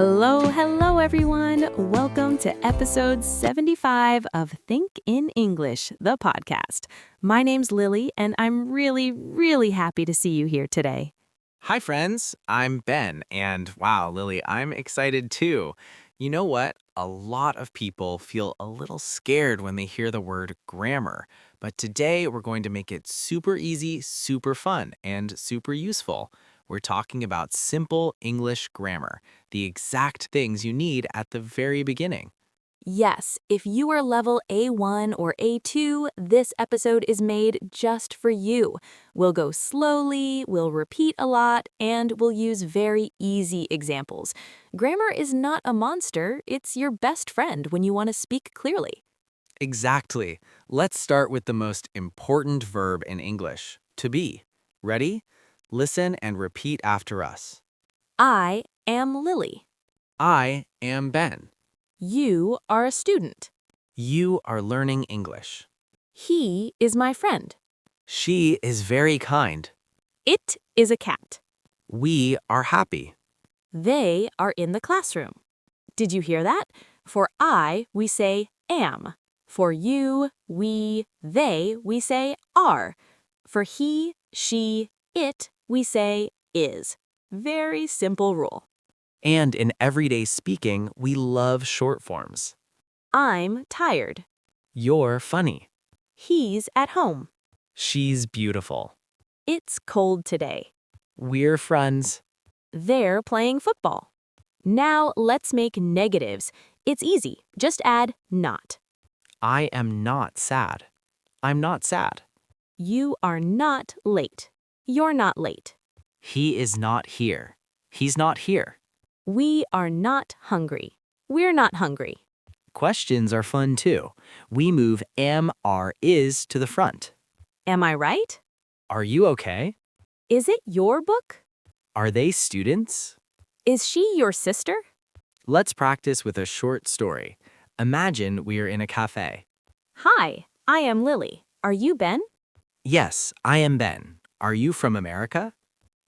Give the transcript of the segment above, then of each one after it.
Hello, everyone. Welcome to episode 75 of Think in English, the podcast. My name's Lily, and I'm really happy to see you here today. Hi, friends. I'm Ben, and wow, Lily, I'm excited too. You know what? A lot of people feel a little scared when they hear the word grammar, but today we're going to make it super easy, super fun, and super useful. We're talking about simple English grammar, the exact things you need at the very beginning. Yes, if you are level A1 or A2, this episode is made just for you. We'll go slowly, we'll repeat a lot, and we'll use very easy examples. Grammar is not a monster, it's your best friend when you want to speak clearly. Exactly. Let's start with the most important verb in English, to be. Ready? Listen and repeat after us. I am Lily. I am Ben. You are a student. You are learning English. He is my friend. She is very kind. It is a cat. We are happy. They are in the classroom. Did you hear that? For I, we say am. For you, we, they, we say are. For he, she, it, we say is. Very simple rule. And in everyday speaking, we love short forms. I'm tired. You're funny. He's at home. She's beautiful. It's cold today. We're friends. They're playing football. Now let's make negatives. It's easy. Just add not. I am not sad. I'm not sad. You are not late. You're not late. He is not here. He's not here. We are not hungry. We're not hungry. Questions are fun too. We move am, are, is to the front. Am I right? Are you okay? Is it your book? Are they students? Is she your sister? Let's practice with a short story. Imagine we are in a cafe. Hi, I am Lily. Are you Ben? Yes, I am Ben. Are you from America?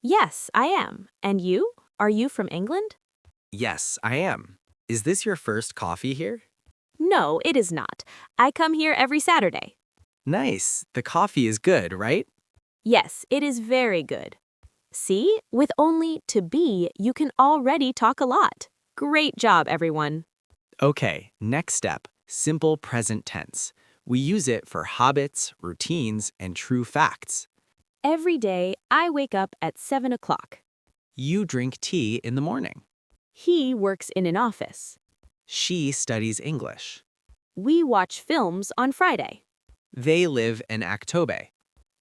Yes, I am. And you? Are you from England? Yes, I am. Is this your first coffee here? No, it is not. I come here every Saturday. Nice. The coffee is good, right? Yes, it is very good. See, with only to be, you can already talk a lot. Great job, everyone. Okay, next step, simple present tense. We use it for habits, routines, and true facts. Every day, I wake up at 7 o'clock. You drink tea in the morning. He works in an office. She studies English. We watch films on Friday. They live in Aktobe.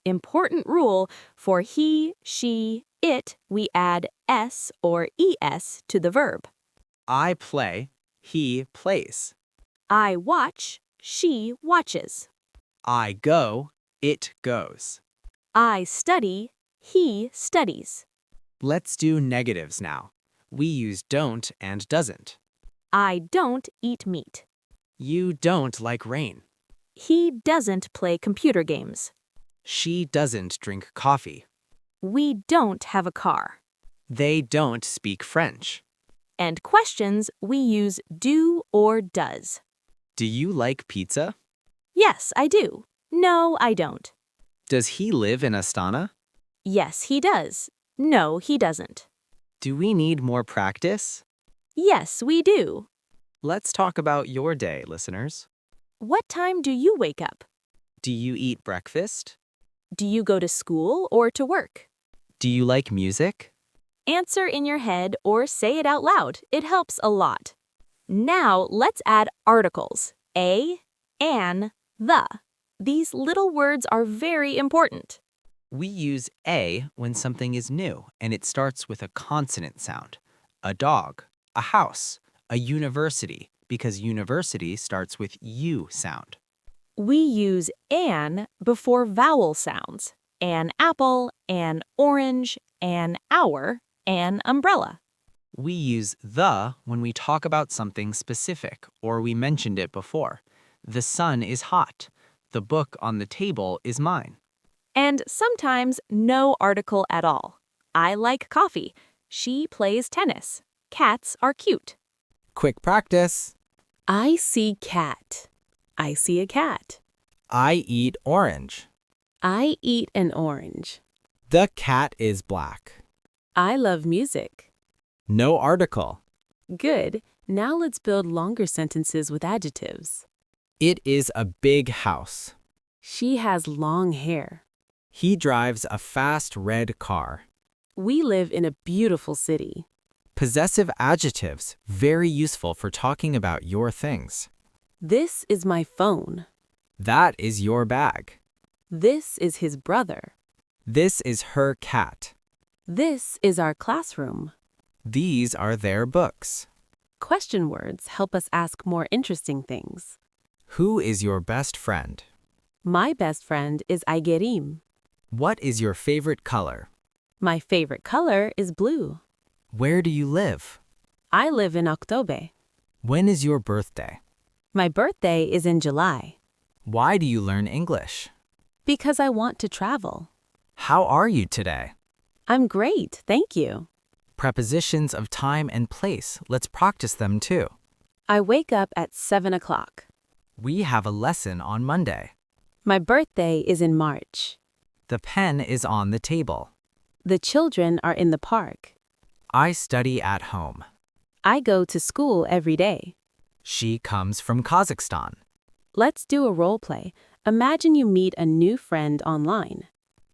Important rule, for he, she, it, we add s or es to the verb. I play. He plays. I watch, she watches. I go. It goes. I study, he studies. Let's do negatives now. We use don't and doesn't. I don't eat meat. You don't like rain. He doesn't play computer games. She doesn't drink coffee. We don't have a car. They don't speak French. And questions, we use do or does. Do you like pizza? Yes, I do. No, I don't. Does he live in Astana? Yes, he does. No, he doesn't. Do we need more practice? Yes, we do. Let's talk about your day, listeners. What time do you wake up? Do you eat breakfast? Do you go to school or to work? Do you like music? Answer in your head or say it out loud. It helps a lot. Now let's add articles. A, an, the. These little words are very important. We use a when something is new and it starts with a consonant sound. A dog, a house, a university, because university starts with U sound. We use an before vowel sounds. An apple, an orange, an hour, an umbrella. We use the when we talk about something specific or we mentioned it before. The sun is hot. The book on the table is mine. And sometimes no article at all. I like coffee. She plays tennis. Cats are cute. Quick practice. I see cat. I see a cat. I eat orange. I eat an orange. The cat is black. I love music. No article. Good. Now let's build longer sentences with adjectives. It is a big house. She has long hair. He drives a fast red car. We live in a beautiful city. Possessive adjectives, very useful for talking about your things. This is my phone. That is your bag. This is his brother. This is her cat. This is our classroom. These are their books. Question words help us ask more interesting things. Who is your best friend? My best friend is Aigerim. What is your favorite color? My favorite color is blue. Where do you live? I live in October. When is your birthday? My birthday is in July. Why do you learn English? Because I want to travel. How are you today? I'm great, thank you. Prepositions of time and place. Let's practice them too. I wake up at 7 o'clock. We have a lesson on Monday. My birthday is in March. The pen is on the table. The children are in the park. I study at home. I go to school every day. She comes from Kazakhstan. Let's do a role play. Imagine you meet a new friend online.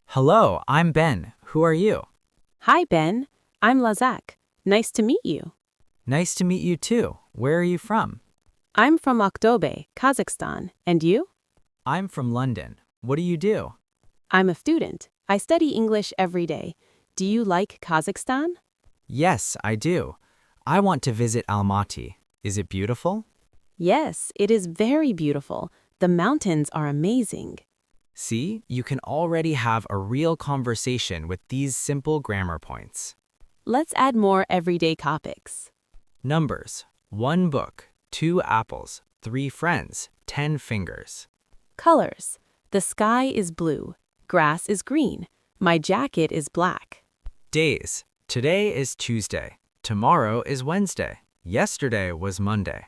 Hello, I'm Ben. Who are you? Hi, Ben. I'm Lazak. Nice to meet you. Nice to meet you too. Where are you from? I'm from October, Kazakhstan. And you? I'm from London. What do you do? I'm a student. I study English every day. Do you like Kazakhstan? Yes, I do. I want to visit Almaty. Is it beautiful? Yes, it is very beautiful. The mountains are amazing. See, you can already have a real conversation with these simple grammar points. Let's add more everyday topics. Numbers: 1 book, 2 apples, 3 friends, 10 fingers. Colors. The sky is blue. Grass is green. My jacket is black. Days: today is Tuesday. Tomorrow is Wednesday. Yesterday was Monday.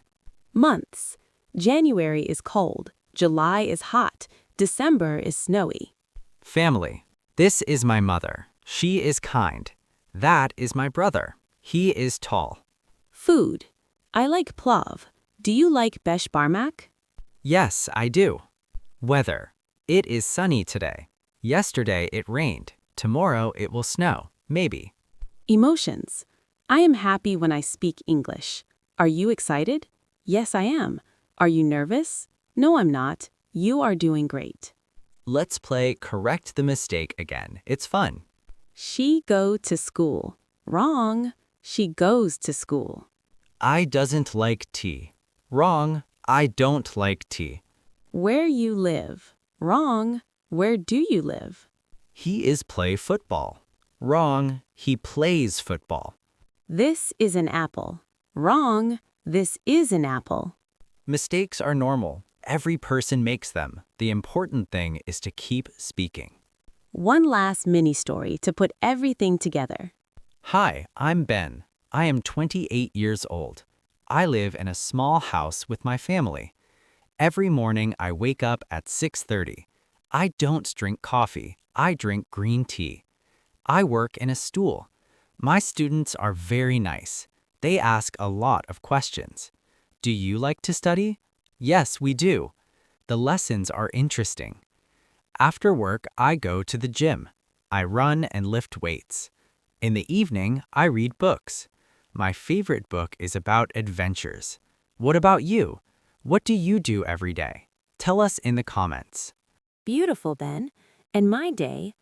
Months. January is cold. July is hot. December is snowy. Family: this is my mother. She is kind. That is my brother. He is tall. Food. I like plov. Do you like besh barmak? Yes, I do. Weather: it is sunny today. Yesterday it rained. Tomorrow it will snow, maybe. Emotions. I am happy when I speak English. Are you excited? Yes, I am. Are you nervous? No, I'm not. You are doing great. Let's play Correct the Mistake again. It's fun. She go to school. Wrong. She goes to school. I doesn't like tea. Wrong. I don't like tea. Where you live. Wrong. Where do you live? He is play football. Wrong. He plays football. This is an apple. Wrong. This is an apple. Mistakes are normal. Every person makes them. The important thing is to keep speaking. One last mini story to put everything together. Hi, I'm Ben. I am 28 years old. I live in a small house with my family. Every morning I wake up at 6:30. I don't drink coffee. I drink green tea. I work in a school. My students are very nice. They ask a lot of questions. Do you like to study? Yes, we do. The lessons are interesting. After work, I go to the gym. I run and lift weights. In the evening, I read books. My favorite book is about adventures. What about you? What do you do every day? Tell us in the comments. Beautiful, Ben. And my day,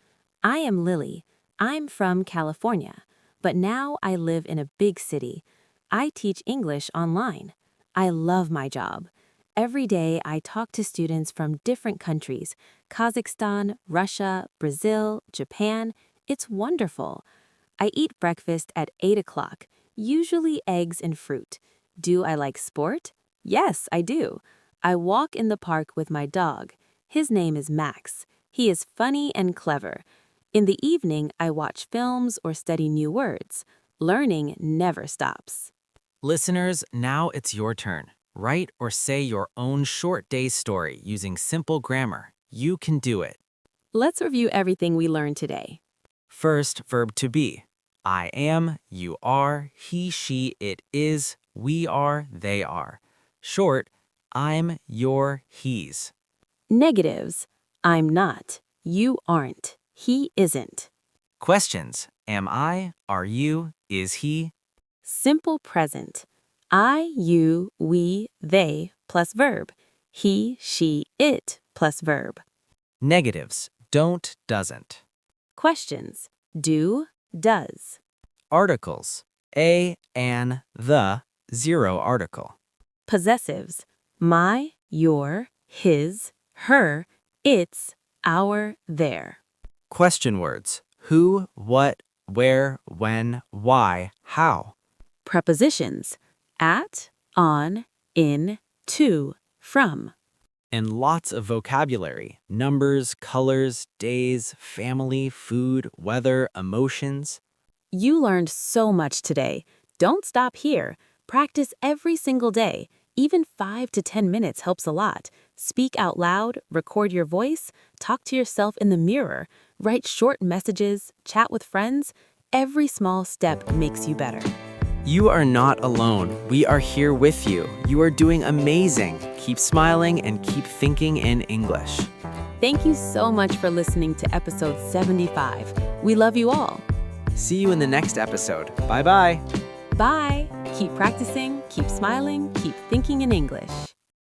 I am Lily. I'm from California, but now I live in a big city. I teach English online. I love my job. Every day I talk to students from different countries, Kazakhstan, Russia, Brazil, Japan. It's wonderful. I eat breakfast at 8 o'clock, usually eggs and fruit. Do I like sport? Yes, I do. I walk in the park with my dog. His name is Max. He is funny and clever. In the evening, I watch films or study new words. Learning never stops. Listeners, now it's your turn. Write or say your own short day story using simple grammar. You can do it. Let's review everything we learned today. First, verb to be. I am, you are, he, she, it is, we are, they are. Short, I'm, you're, he's. Negatives. I'm not. You aren't. He isn't. Questions. Am I, are you, is he? Simple present. I, you, we, they plus verb. He, she, it plus verb. Negatives. Don't, doesn't. Questions. Do, does. Articles. A, an, the, zero article. Possessives. My, your, his, her, its, our, their. Question words. Who, what, where, when, why, how. Prepositions. At, on, in, to, from. And lots of vocabulary. Numbers, colors, days, family, food, weather, emotions. You learned so much today. Don't stop here. Practice every single day. Even 5 to 10 minutes helps a lot. Speak out loud, record your voice, talk to yourself in the mirror, write short messages, chat with friends. Every small step makes you better. You are not alone. We are here with you. You are doing amazing. Keep smiling and keep thinking in English. Thank you so much for listening to episode 75. We love you all. See you in the next episode. Bye-bye. Bye. Keep practicing, keep smiling, keep thinking in English.